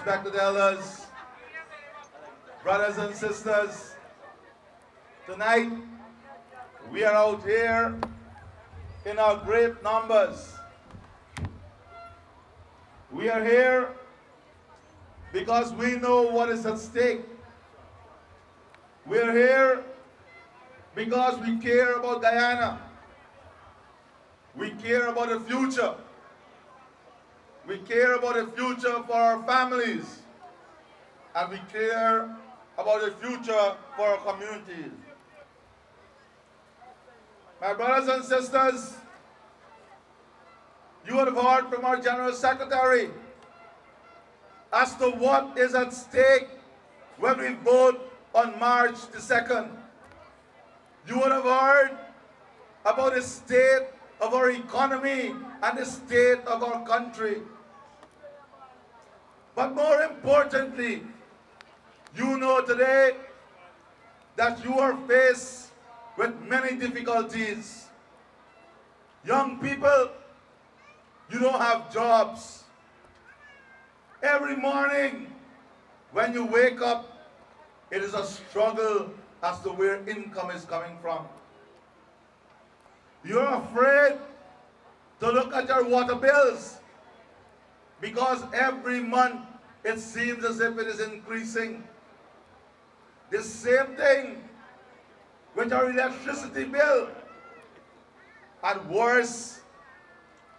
respected elders, brothers and sisters, tonight we are out here in our great numbers. We are here because we know what is at stake. We are here because we care about Guyana. We care about the future. We care about the future for our families. And we care about the future for our communities. My brothers and sisters, you have heard from our General Secretary as to what is at stake when we vote on March the 2nd. You would have heard about the state of our economy and the state of our country. But more importantly, you know today that you are faced with many difficulties. Young people, you don't have jobs. Every morning when you wake up, it is a struggle as to where income is coming from. You're afraid to look at your water bills because every month it seems as if it is increasing. The same thing with our electricity bill. And worse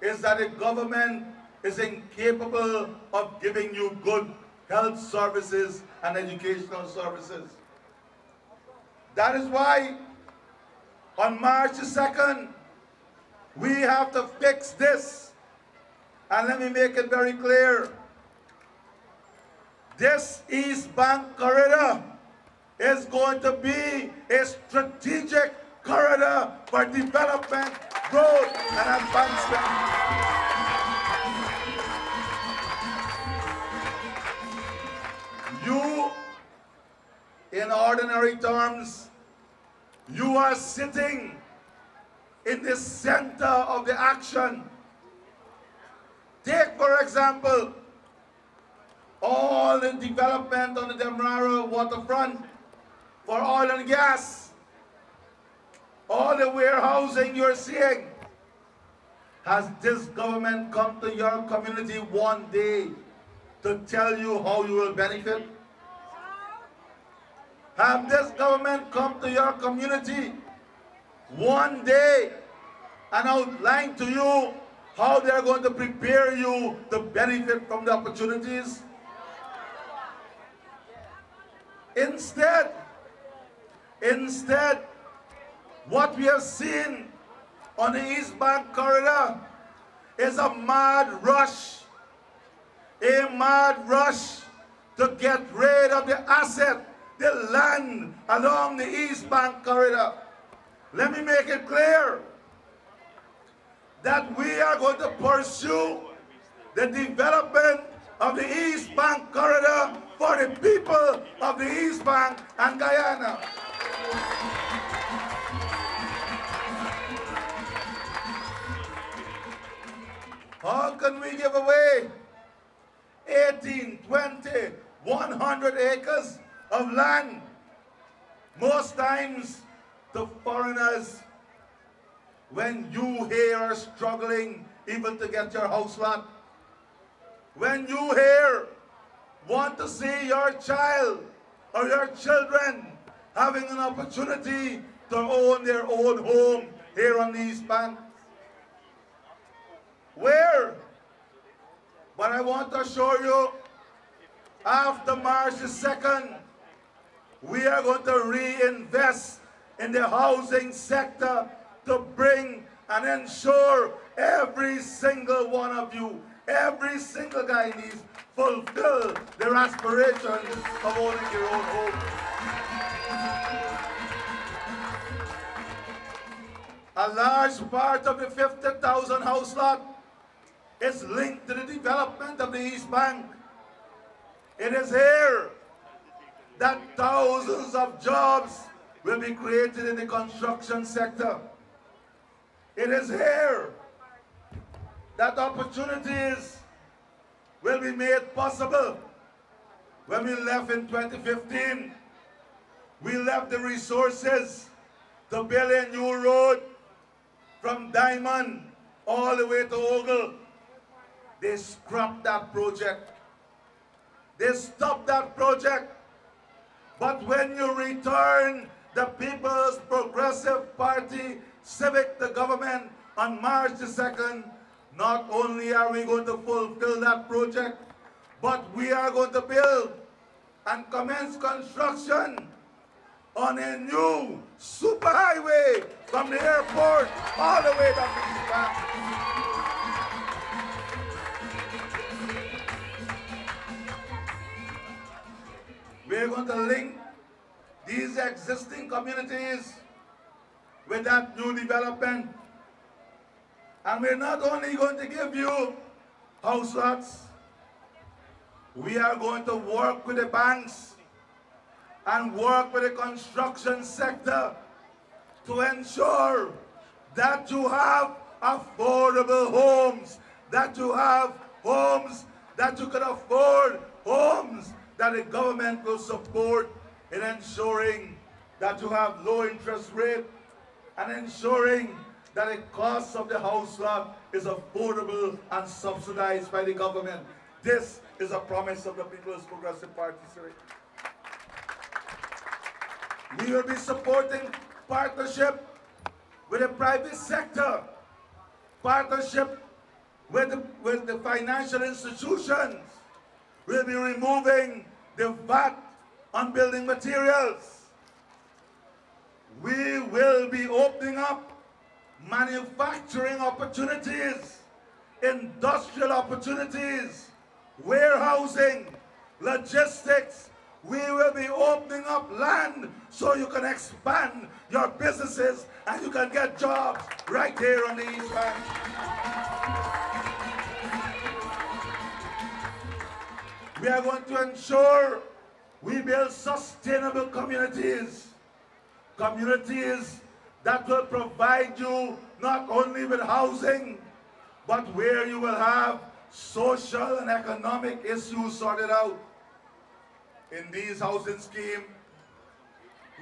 is that the government is incapable of giving you good health services and educational services. That is why on March the 2nd, we have to fix this. And let me make it very clear. This East Bank corridor is going to be a strategic corridor for development, growth, and advancement. You, in ordinary terms, you are sitting in the center of the action. Take, for example, all the development on the Demerara waterfront for oil and gas. All the warehousing you're seeing. Has this government come to your community one day to tell you how you will benefit? Have this government come to your community one day and outline to you how they're going to prepare you to benefit from the opportunities? Instead, what we have seen on the East Bank corridor is a mad rush to get rid of the asset, the land along the East Bank corridor. Let me make it clear that we are going to pursue the development of the East Bank corridor for the people of the East Bank and Guyana. How can we give away 18, 20, 100 acres of land, most times to foreigners, when you here are struggling even to get your house lot? When you here want to see your child or your children having an opportunity to own their own home here on the East Bank? Where? But I want to assure you, after March the 2nd, we are going to reinvest in the housing sector to bring and ensure every single one of you, every single Guyanese, fulfill their aspirations of owning your own home. A large part of the 50,000 house lot is linked to the development of the East Bank. It is here that thousands of jobs will be created in the construction sector. It is here that opportunities will be made possible When we left in 2015, we left the resources to build a new road from Diamond all the way to Ogle. They scrapped that project. They stopped that project. But when you return the People's Progressive Party Civic to government on March the 2nd, not only are we going to fulfill that project, but we are going to build and commence construction on a new superhighway from the airport all the way down to East Bank. We're going to link these existing communities with that new development. And we're not only going to give you house lots, we are going to work with the banks and work with the construction sector to ensure that you have affordable homes, that you have homes that you can afford, homes that the government will support in ensuring that you have low interest rate and ensuring that the cost of the house lot is affordable and subsidized by the government. This is a promise of the People's Progressive Party, sir. We will be supporting partnership with the private sector, partnership with the financial institutions. We'll be removing the VAT on building materials. We will be opening up manufacturing opportunities, industrial opportunities, warehousing, logistics. We will be opening up land so you can expand your businesses and you can get jobs right here on the East Bank. We are going to ensure we build sustainable communities, communities that will provide you not only with housing, but where you will have social and economic issues sorted out. In these housing schemes,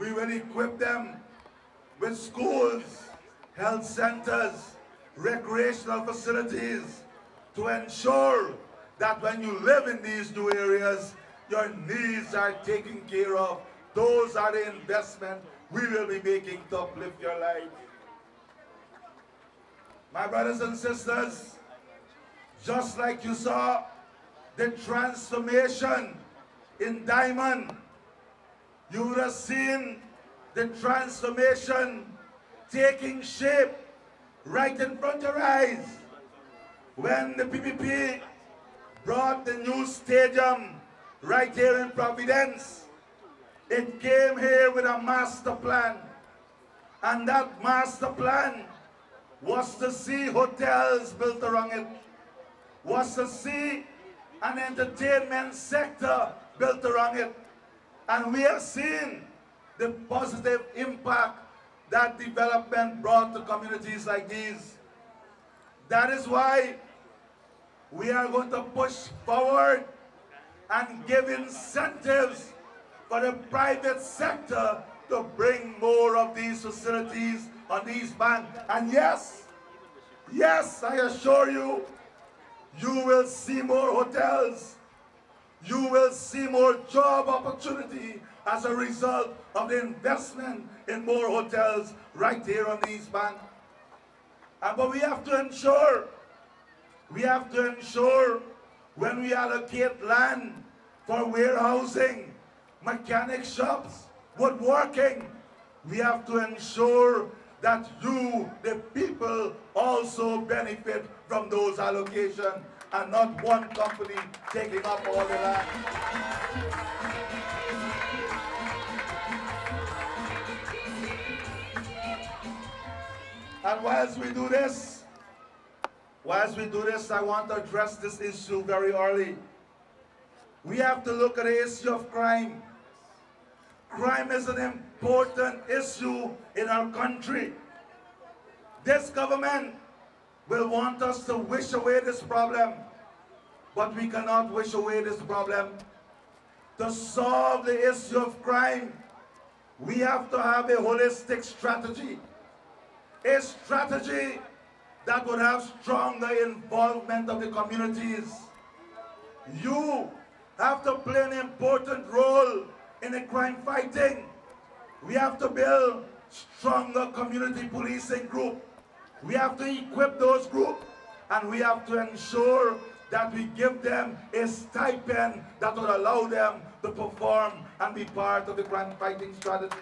we will equip them with schools, health centers, recreational facilities to ensure that when you live in these new areas, your needs are taken care of. Those are the investments we will be making to uplift your life. My brothers and sisters, just like you saw the transformation in Diamond, you would have seen the transformation taking shape right in front of your eyes when the PPP brought the new stadium right here in Providence. It came here with a master plan, and that master plan was to see hotels built around it, was to see an entertainment sector built around it. And we have seen the positive impact that development brought to communities like these. That is why we are going to push forward and give incentives for the private sector to bring more of these facilities on the East Bank. And yes, I assure you, you will see more hotels. You will see more job opportunity as a result of the investment in more hotels right here on the East Bank. But we have to ensure when we allocate land for warehousing, mechanic shops, woodworking, we have to ensure that you, the people, also benefit from those allocations and not one company taking up all the land. And whilst we do this, I want to address this issue very early. We have to look at the issue of crime. Crime is an important issue in our country. This government will want us to wish away this problem, but we cannot wish away this problem. to solve the issue of crime, we have to have a holistic strategy. A strategy that would have stronger involvement of the communities. You have to play an important role in the crime fighting. We have to build stronger community policing group. We have to equip those groups, and we have to ensure that we give them a stipend that will allow them to perform and be part of the crime fighting strategy.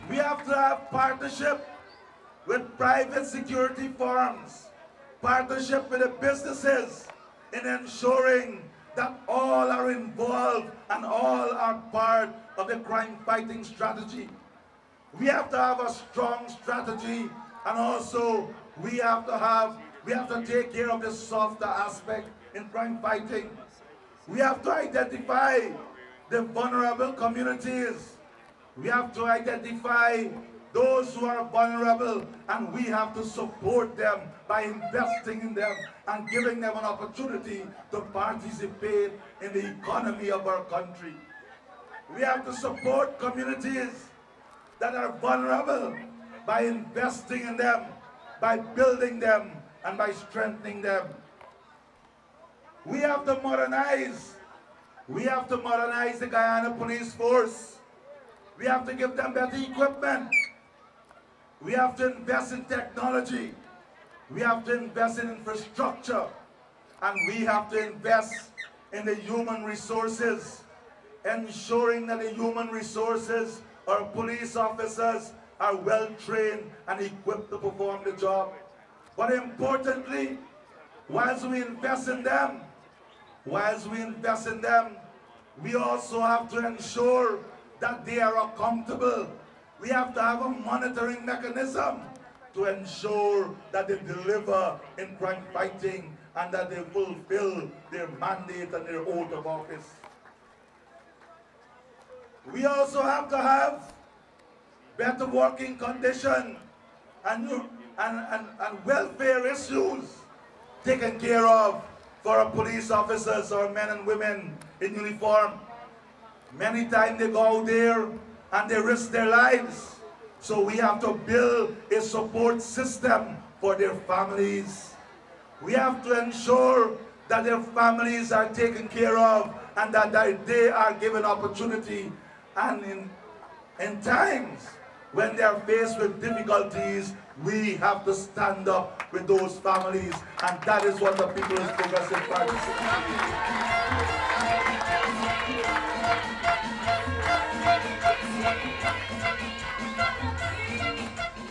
We have to have partnership with private security firms, partnership with the businesses in ensuring that all are involved and all are part of the crime fighting strategy. We have to have a strong strategy, and also we have to take care of the softer aspect in crime fighting. We have to identify the vulnerable communities. We have to identify those who are vulnerable, and we have to support them by investing in them and giving them an opportunity to participate in the economy of our country. We have to support communities that are vulnerable by investing in them, by building them, and by strengthening them. We have to modernize. We have to modernize the Guyana Police Force. We have to give them better equipment. We have to invest in technology. We have to invest in infrastructure. And we have to invest in the human resources, ensuring that the human resources, our police officers, are well trained and equipped to perform the job. But importantly, whilst we invest in them, we also have to ensure that they are accountable. We have to have a monitoring mechanism to ensure that they deliver in crime fighting and that they fulfill their mandate and their oath of office. We also have to have better working conditions and welfare issues taken care of for our police officers, our men and women in uniform. Many times they go out there and they risk their lives. So we have to build a support system for their families. We have to ensure that their families are taken care of and that they are given opportunity. And in times when they are faced with difficulties, we have to stand up with those families. And that is what the People's Progressive Party is.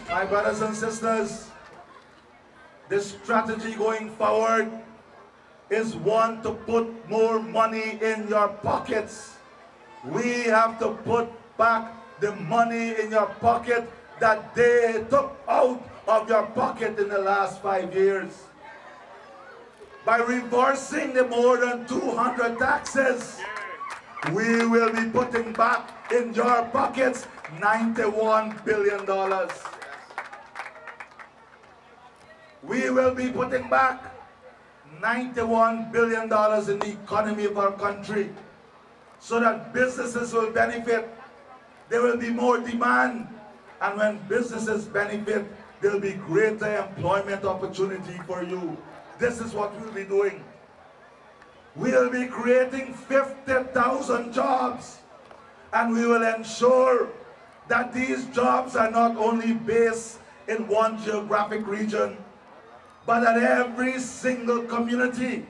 My brothers and sisters, the strategy going forward is one to put more money in your pockets. We have to put back the money in your pocket that they took out of your pocket in the last 5 years. By reversing the more than 200 taxes, we will be putting back in your pockets $91 billion. We will be putting back $91 billion in the economy of our country so that businesses will benefit. There will be more demand, and when businesses benefit, there will be greater employment opportunity for you. This is what we'll be doing. We will be creating 50,000 jobs, and we will ensure that these jobs are not only based in one geographic region, but that every single community,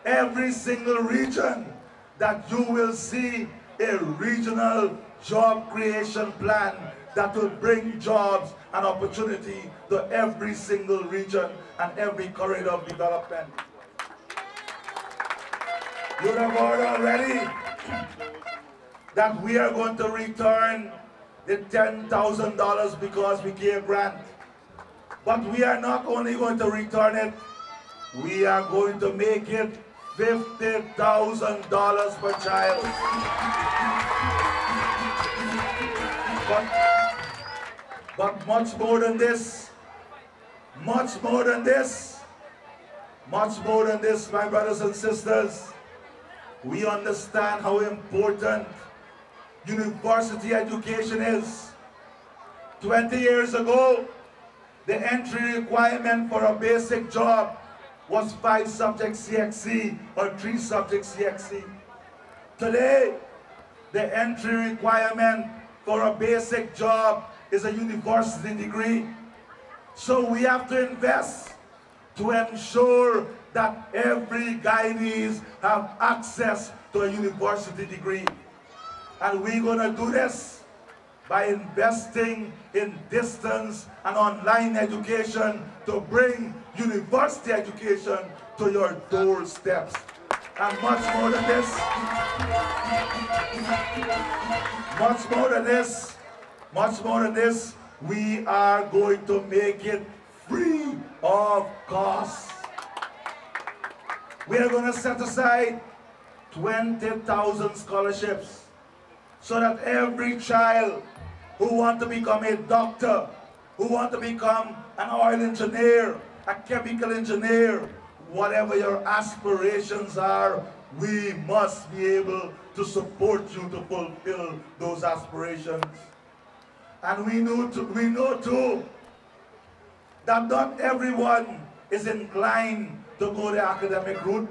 every single region, that you will see a regional job creation plan that will bring jobs and opportunity to every single region and every corridor of development. You have heard already that we are going to return the $10,000 because we gave grant. But we are not only going to return it, we are going to make it $50,000 per child. But much more than this, Much more than this, my brothers and sisters, we understand how important university education is. 20 years ago, the entry requirement for a basic job was 5 subjects CXC or 3 subjects CXC. Today, the entry requirement for a basic job is a university degree. So we have to invest to ensure that every Guyanese have access to a university degree. And we're going to do this by investing in distance and online education to bring university education to your doorsteps. And much more than this, we are going to make it free of cost. We are going to set aside 20,000 scholarships so that every child who wants to become a doctor, who wants to become an oil engineer, a chemical engineer, whatever your aspirations are, we must be able to support you to fulfill those aspirations. And we know too that not everyone is inclined to go the academic route.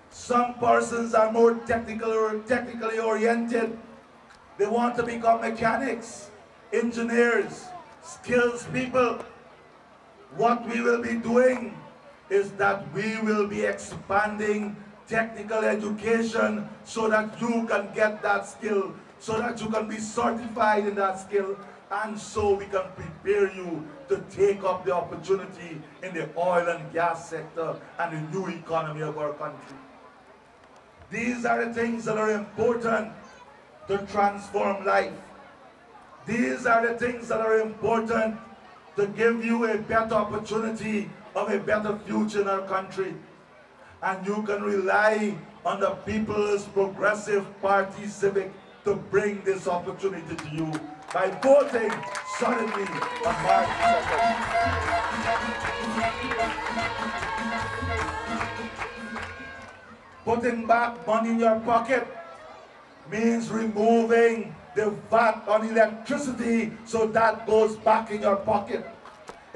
Some persons are more technically oriented. They want to become mechanics, engineers, skills people. What we will be doing is that we will be expanding technical education so that you can get that skill, so that you can be certified in that skill, and so we can prepare you to take up the opportunity in the oil and gas sector and the new economy of our country. These are the things that are important to transform life. These are the things that are important to give you a better opportunity of a better future in our country. And you can rely on the People's Progressive Party Civic to bring this opportunity to you by voting solidly on March 2nd. Putting back money in your pocket means removing the VAT on electricity so that goes back in your pocket.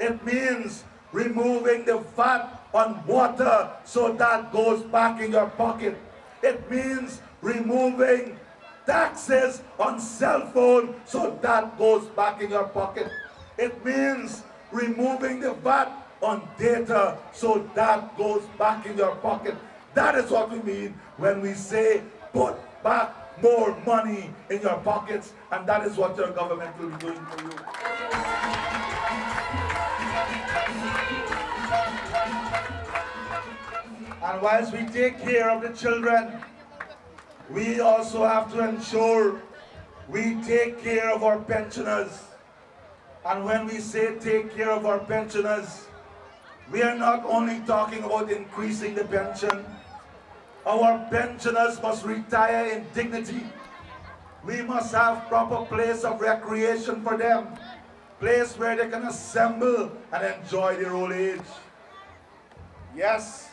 It means removing the VAT on water so that goes back in your pocket. It means removing taxes on cell phone so that goes back in your pocket. It means removing the VAT on data so that goes back in your pocket. That is what we mean when we say put back more money in your pockets, and that is what your government will be doing for you. And whilst we take care of the children, we also have to ensure we take care of our pensioners. And when we say take care of our pensioners, we are not only talking about increasing the pension. Our pensioners must retire in dignity. We must have proper place of recreation for them, place where they can assemble and enjoy their old age. Yes,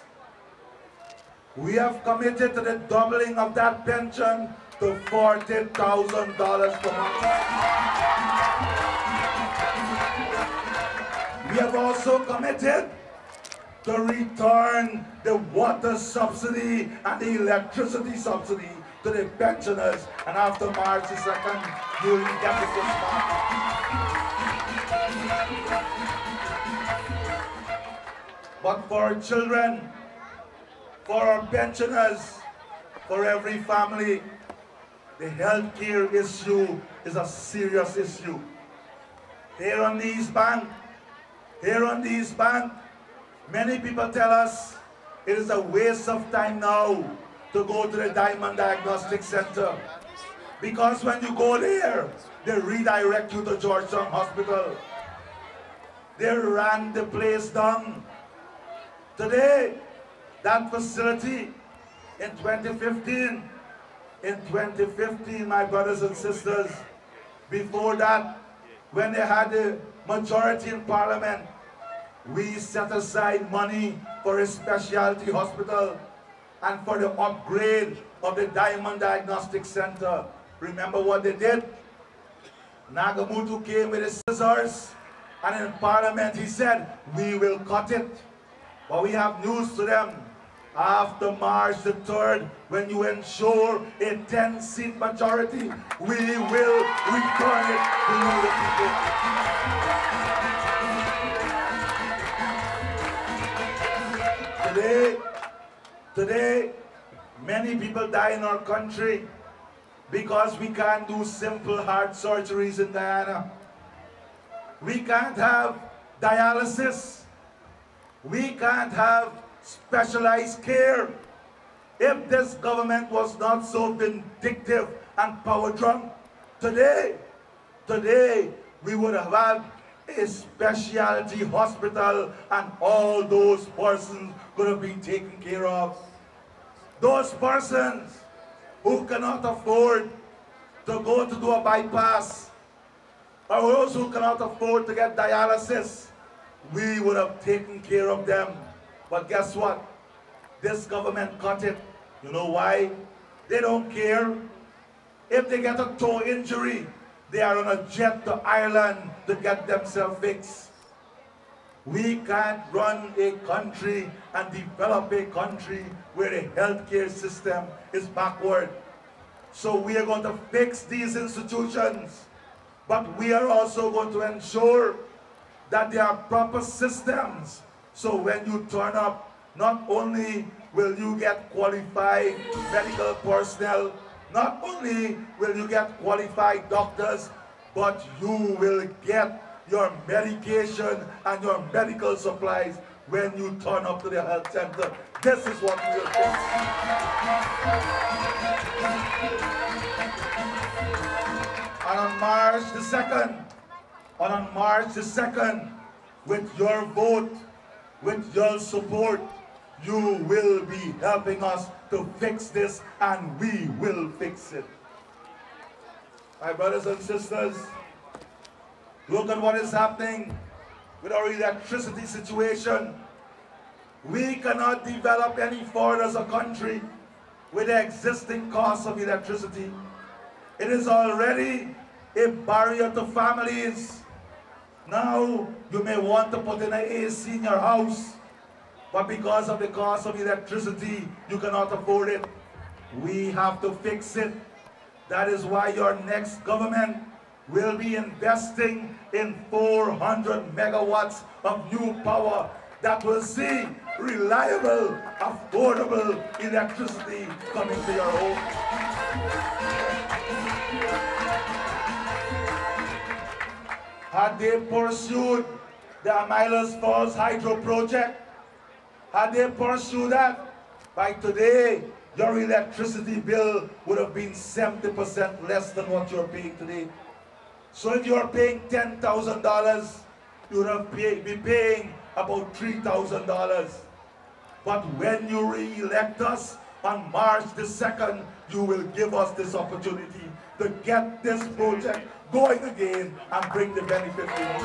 we have committed to the doubling of that pension to $40,000 per month. We have also committed to return the water subsidy and the electricity subsidy to the pensioners, and after March 2nd, you will get it back. But for our children, for our pensioners, for every family, the healthcare issue is a serious issue. Here on the East Bank, many people tell us it is a waste of time now to go to the Diamond Diagnostic Center, because when you go there, they redirect you to Georgetown Hospital. They ran the place down. Today, that facility in 2015, my brothers and sisters, before that, when they had the majority in Parliament, We set aside money for a specialty hospital and for the upgrade of the Diamond Diagnostic Center. Remember what they did? Nagamutu came with his scissors, and in Parliament he said, we will cut it. But we have news to them. After March the 3rd, when you ensure a 10-seat majority, we will return it to you, the people. Today, many people die in our country because we can't do simple heart surgeries in Guyana. We can't have dialysis. We can't have specialized care. If this government was not so vindictive and power drunk, today we would have had a specialty hospital and all those persons could have been taken care of. Those persons who cannot afford to go to do a bypass, or those who cannot afford to get dialysis, we would have taken care of them. But guess what? This government cut it. You know why? They don't care. If they get a toe injury, they are on a jet to Ireland to get themselves fixed. We can't run a country and develop a country where the healthcare system is backward. So we are going to fix these institutions, but we are also going to ensure that there are proper systems. So when you turn up, not only will you get qualified medical personnel, not only will you get qualified doctors, but you will get your medication and your medical supplies when you turn up to the health center. This is what we will fix. And on March the 2nd, with your vote, with your support, you will be helping us to fix this, and we will fix it. My brothers and sisters, look at what is happening with our electricity situation. We cannot develop any further as a country with the existing cost of electricity. It is already a barrier to families. Now, you may want to put in an AC in your house, but because of the cost of electricity, you cannot afford it. We have to fix it. That is why your next government will be investing in 400 megawatts of new power that will see reliable, affordable electricity coming to your home. Had they pursued the Amilas Falls Hydro Project, had they pursued that, by today, your electricity bill would have been 70% less than what you're paying today. So if you're paying $10,000, you would have be paying about $3,000. But when you re-elect us on March the 2nd, you will give us this opportunity to get this project going again and bring the benefit we need.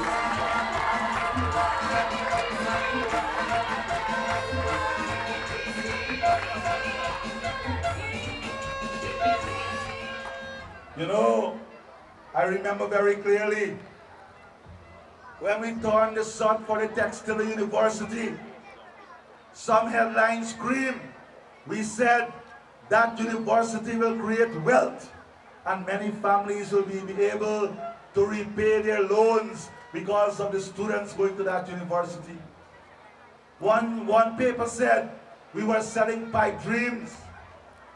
You know, I remember very clearly when we turned the sod for the textile university, some headlines screamed. We said that university will create wealth and many families will be able to repay their loans because of the students going to that university. One paper said we were selling pipe dreams.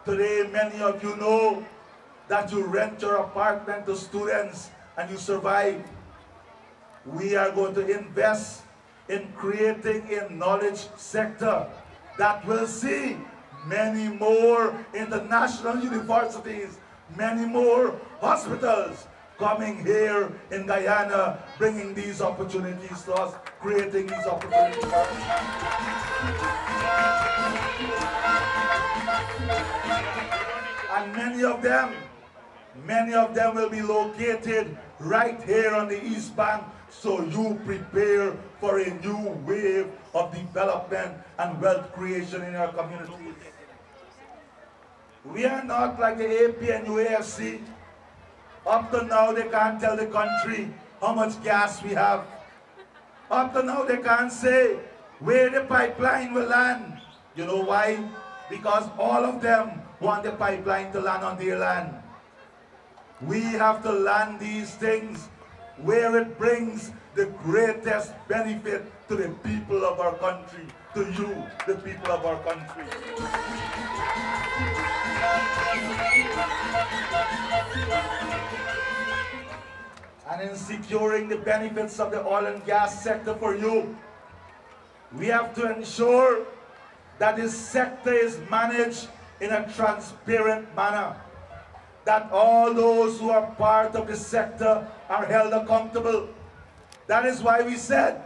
Today, many of you know that you rent your apartment to students and you survive. We are going to invest in creating a knowledge sector that will see many more international universities, many more hospitals coming here in Guyana, bringing these opportunities to us, creating these opportunities for us. And many of them will be located right here on the East Bank, so you prepare for a new wave of development and wealth creation in our communities. We are not like the AP and UAFC. Up to now, they can't tell the country how much gas we have. Up to now, they can't say where the pipeline will land. You know why? Because all of them want the pipeline to land on their land. We have to land these things where it brings the greatest benefit to the people of our country, to you, the people of our country. And in securing the benefits of the oil and gas sector for you, we have to ensure that this sector is managed in a transparent manner, that all those who are part of the sector are held accountable. That is why we said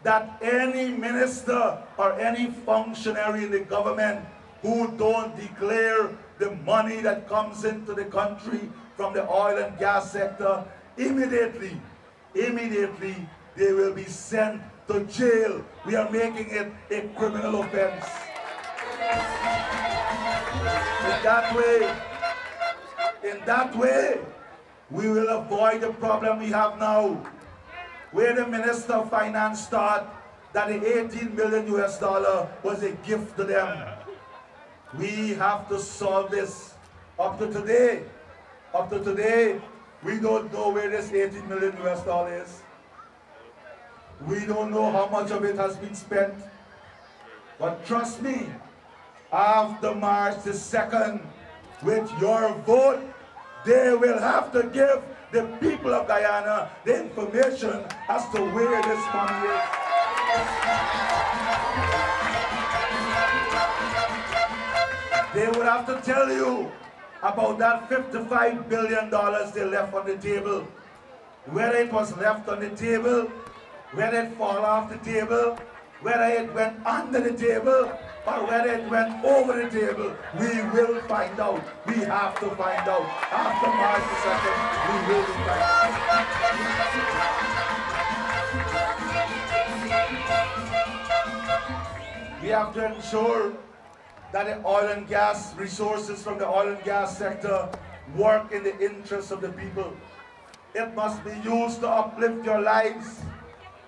that any minister or any functionary in the government who don't declare the money that comes into the country from the oil and gas sector, immediately they will be sent to jail. We are making it a criminal offense. In that way, we will avoid the problem we have now, where the Minister of Finance thought that the $18 million was a gift to them. We have to solve this. Up to today, we don't know where this $18 million is. We don't know how much of it has been spent. But trust me, after March the 2nd, with your vote, they will have to give the people of Guyana the information as to where this money is. They would have to tell you about that $55 billion they left on the table. Whether it was left on the table, whether it fell off the table, whether it went under the table, or whether it went over the table, we will find out. We have to find out. After March the 2nd, we will find out. We have to ensure that the oil and gas resources from the oil and gas sector work in the interest of the people. It must be used to uplift your lives.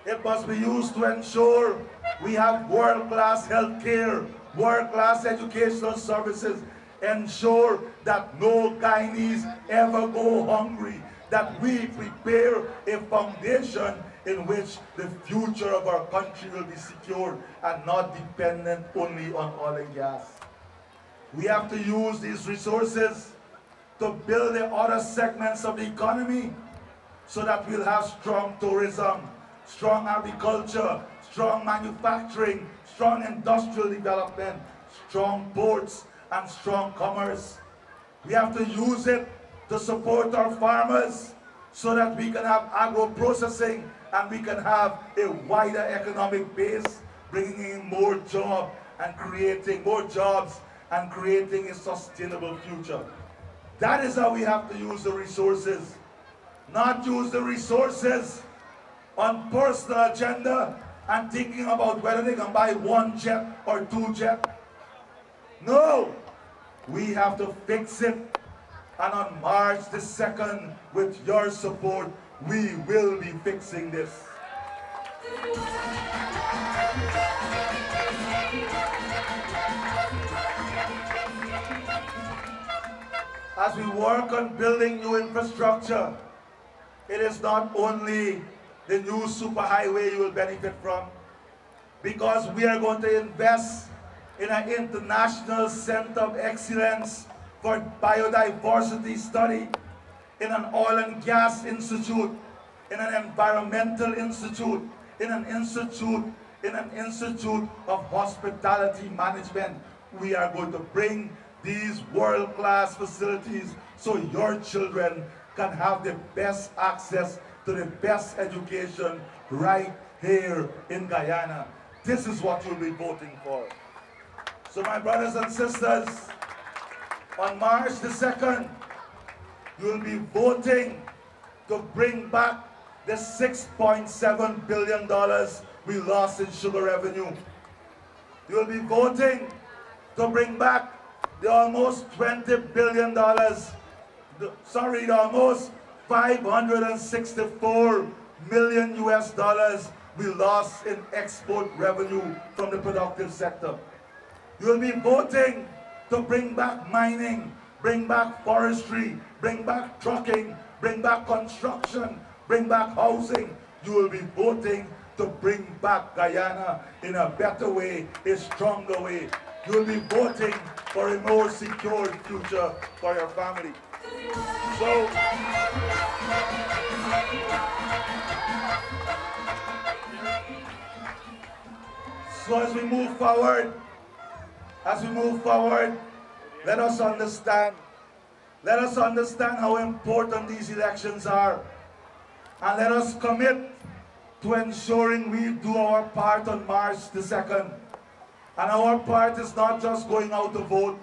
It must be used to ensure we have world-class health care, world-class educational services, ensure that no Guyanese ever go hungry, that we prepare a foundation in which the future of our country will be secured and not dependent only on oil and gas. We have to use these resources to build the other segments of the economy so that we'll have strong tourism, strong agriculture, strong manufacturing, strong industrial development, strong ports, and strong commerce. We have to use it to support our farmers so that we can have agro-processing and we can have a wider economic base, bringing in more jobs and creating a sustainable future. That is how we have to use the resources. Not use the resources on personal agenda and thinking about whether they can buy one jet or two jets. No, we have to fix it. And on March the 2nd, with your support, we will be fixing this. As we work on building new infrastructure, it is not only the new superhighway you will benefit from, because we are going to invest in an international center of excellence for biodiversity study, in an oil and gas institute, in an environmental institute, in an institute of hospitality management. We are going to bring these world-class facilities so your children can have the best access to the best education right here in Guyana. This is what you'll be voting for. So my brothers and sisters, on March the 2nd, you'll be voting to bring back the $6.7 billion we lost in sugar revenue. You will be voting to bring back the almost $20 billion, the almost 564 million US dollars we lost in export revenue from the productive sector. You will be voting to bring back mining, bring back forestry, bring back trucking, bring back construction, bring back housing. You will be voting to bring back Guyana in a better way, a stronger way. You will be voting for a more secure future for your family. So as we move forward, let us understand how important these elections are. And let us commit to ensuring we do our part on March the 2nd. And our part is not just going out to vote.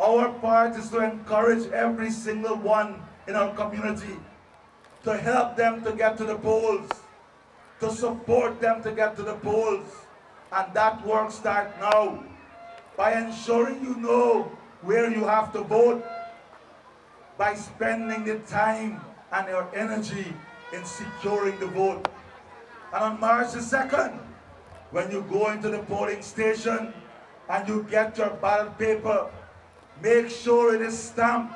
Our part is to encourage every single one in our community, to help them to get to the polls, to support them to get to the polls. And that work starts now by ensuring you know where you have to vote, by spending the time and your energy in securing the vote. And on March the 2nd, when you go into the polling station and you get your ballot paper, make sure it is stamped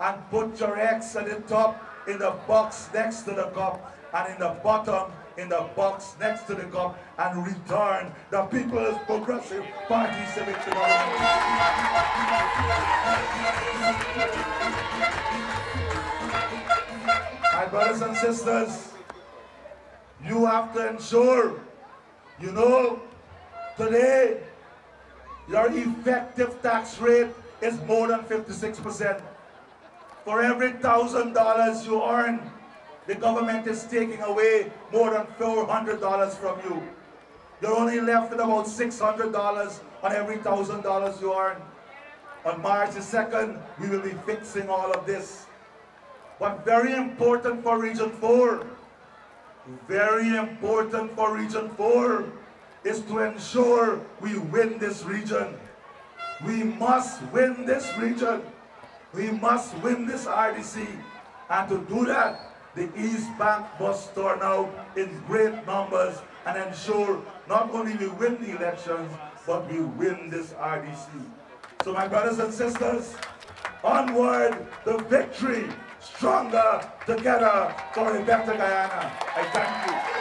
and put your X at the top in the box next to the cup, and in the bottom in the box next to the cup, and return the People's Progressive Party civic to government. My brothers and sisters, you have to ensure, you know, today your effective tax rate is more than 56%. For every $1,000 you earn, the government is taking away more than $400 from you. You're only left with about $600 on every $1,000 you earn. On March the 2nd, we will be fixing all of this. But very important for Region 4, is to ensure we win this region. We must win this region. We must win this RDC. And to do that, the East Bank must turn out in great numbers and ensure not only we win the elections, but we win this RDC. So my brothers and sisters, onward to victory, stronger together for a better Guyana. I thank you.